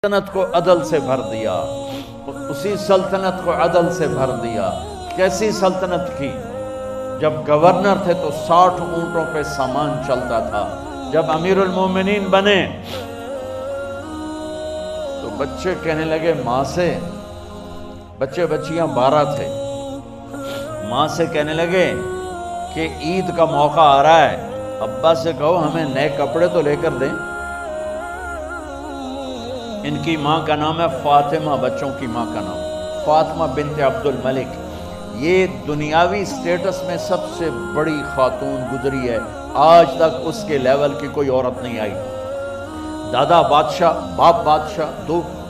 سلطنت کو عدل سے بھر دیا، اسی سلطنت کو عدل سے بھر دیا۔ کیسی سلطنت کی؟ جب گورنر تھے تو 60 اونٹوں پہ سامان چلتا تھا۔ جب امیر المومنین بنے تو بچے کہنے لگے ماں سے، بچے بچیاں 12 تھے، ماں سے کہنے لگے کہ عید کا موقع آ رہا ہے، ابا سے کہو ہمیں نئے کپڑے تو لے کر دیں۔ ان کی ماں کا نام ہے فاطمہ، بچوں کی ماں کا نام فاطمہ بنت عبد الملک۔ یہ دنیاوی سٹیٹس میں سب سے بڑی خاتون گزری ہے، آج تک اس کے لیول کی کوئی عورت نہیں آئی۔ دادا بادشاہ، باپ بادشاہ،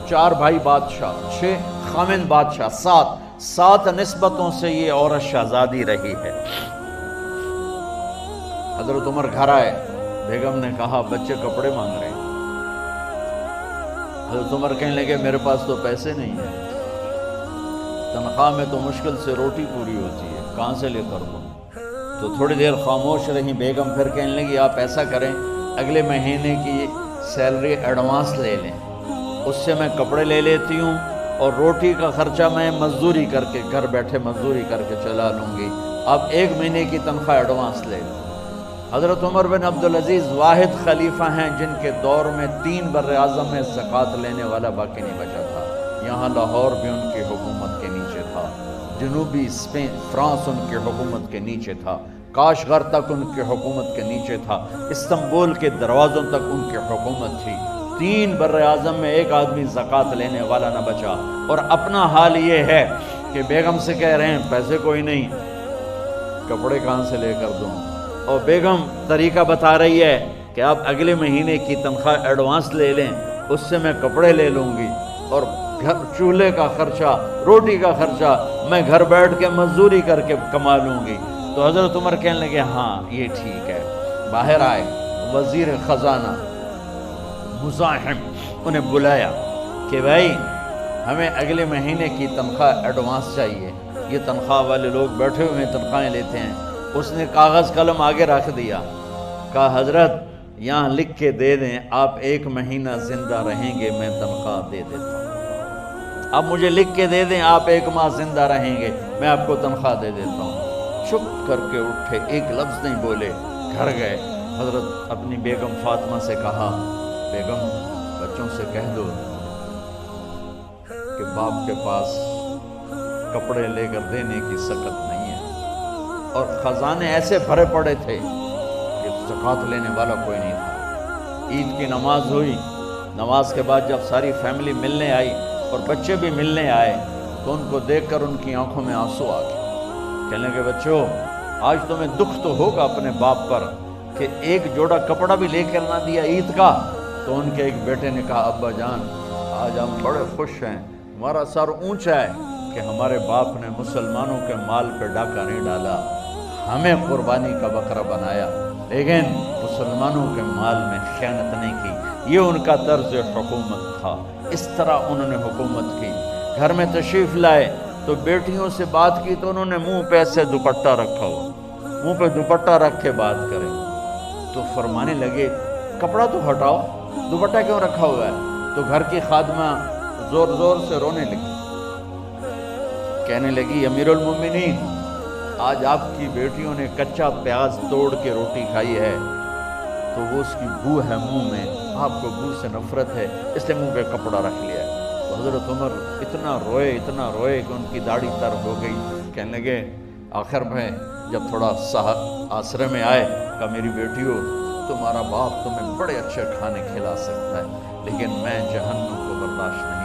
4 بھائی بادشاہ، 6 خامند بادشاہ، 7 نسبتوں سے یہ عورت شہزادی رہی ہے۔ حضرت عمر گھر آئے، بیگم نے کہا بچے کپڑے مانگ رہے ہیں۔ حضرت عمر کہنے لگے میرے پاس تو پیسے نہیں ہیں، تنخواہ میں تو مشکل سے روٹی پوری ہوتی ہے، کہاں سے لے کر دوں؟ تو تھوڑی دیر خاموش رہی بیگم، پھر کہنے لگی آپ ایسا کریں اگلے مہینے کی سیلری ایڈوانس لے لیں، اس سے میں کپڑے لے لیتی ہوں اور روٹی کا خرچہ میں مزدوری کر کے گھر بیٹھے مزدوری کر کے چلا لوں گی، آپ 1 مہینے کی تنخواہ ایڈوانس لے لیں۔ حضرت عمر بن عبدالعزیز واحد خلیفہ ہیں جن کے دور میں 3 بر اعظم میں زکوٰۃ لینے والا باقی نہیں بچا تھا۔ یہاں لاہور بھی ان کی حکومت کے نیچے تھا، جنوبی اسپین فرانس ان کی حکومت کے نیچے تھا، کاشغر تک ان کی حکومت کے نیچے تھا، استنبول کے دروازوں تک ان کی حکومت تھی۔ 3 بر اعظم میں ایک آدمی زکوٰۃ لینے والا نہ بچا۔ اور اپنا حال یہ ہے کہ بیگم سے کہہ رہے ہیں پیسے کوئی نہیں، کپڑے کہاں سے لے کر دوں؟ اور بیگم طریقہ بتا رہی ہے کہ آپ اگلے مہینے کی تنخواہ ایڈوانس لے لیں، اس سے میں کپڑے لے لوں گی اور چولہے کا خرچہ، روٹی کا خرچہ میں گھر بیٹھ کے مزدوری کر کے کما لوں گی۔ تو حضرت عمر کہنے لگے ہاں یہ ٹھیک ہے۔ باہر آئے وزیر خزانہ مزاحم، انہیں بلایا کہ بھائی ہمیں اگلے مہینے کی تنخواہ ایڈوانس چاہیے، یہ تنخواہ والے لوگ بیٹھے ہوئے تنخواہیں لیتے ہیں۔ اس نے کاغذ قلم آگے رکھ دیا، کہا حضرت یہاں لکھ کے دے دیں آپ 1 مہینہ زندہ رہیں گے میں تنخواہ دے دیتا ہوں، اب مجھے لکھ کے دے دیں آپ 1 ماہ زندہ رہیں گے میں آپ کو تنخواہ دے دیتا ہوں۔ چپ کر کے اٹھے، ایک لفظ نہیں بولے، گھر گئے۔ حضرت اپنی بیگم فاطمہ سے کہا بیگم بچوں سے کہہ دو کہ باپ کے پاس کپڑے لے کر دینے کی سکت نہیں ہے، اور خزانے ایسے بھرے پڑے تھے کہ زکوٰۃ لینے والا کوئی نہیں تھا۔ عید کی نماز ہوئی، نماز کے بعد جب ساری فیملی ملنے آئی اور بچے بھی ملنے آئے تو ان کو دیکھ کر ان کی آنکھوں میں آنسو آ گئے۔ کہنے لگے بچوں آج تمہیں دکھ تو ہوگا اپنے باپ پر کہ ایک جوڑا کپڑا بھی لے کر نہ دیا عید کا۔ تو ان کے ایک بیٹے نے کہا ابا جان آج ہم بڑے خوش ہیں، ہمارا سر اونچا ہے کہ ہمارے باپ نے مسلمانوں کے مال پہ ڈاکہ نہیں ڈالا، ہمیں قربانی کا بکرا بنایا، لیکن مسلمانوں کے مال میں خیانت نہیں کی۔ یہ ان کا طرز حکومت تھا، اس طرح انہوں نے حکومت کی۔ گھر میں تشریف لائے تو بیٹیوں سے بات کی تو انہوں نے منہ پہ ایسے دوپٹہ رکھا ہوا، منہ پہ دوپٹہ رکھ کے بات کریں تو فرمانے لگے کپڑا تو ہٹاؤ، دوپٹہ کیوں رکھا ہوا ہے؟ تو گھر کی خادمہ زور زور سے رونے لگی، کہنے لگی امیر المومنین آج آپ کی بیٹیوں نے کچا پیاز توڑ کے روٹی کھائی ہے تو وہ اس کی بو ہے منہ میں، آپ کو بو سے نفرت ہے اس لیے منہ پہ کپڑا رکھ لیا ہے۔ تو حضرت عمر اتنا روئے کہ ان کی داڑھی تر ہو گئی۔ کہنے لگے آخر میں جب تھوڑا آسرے میں آئے کہا میری بیٹیوں تمہارا باپ تمہیں بڑے اچھے کھانے کھلا سکتا ہے لیکن میں جہنم کو برداشت نہیں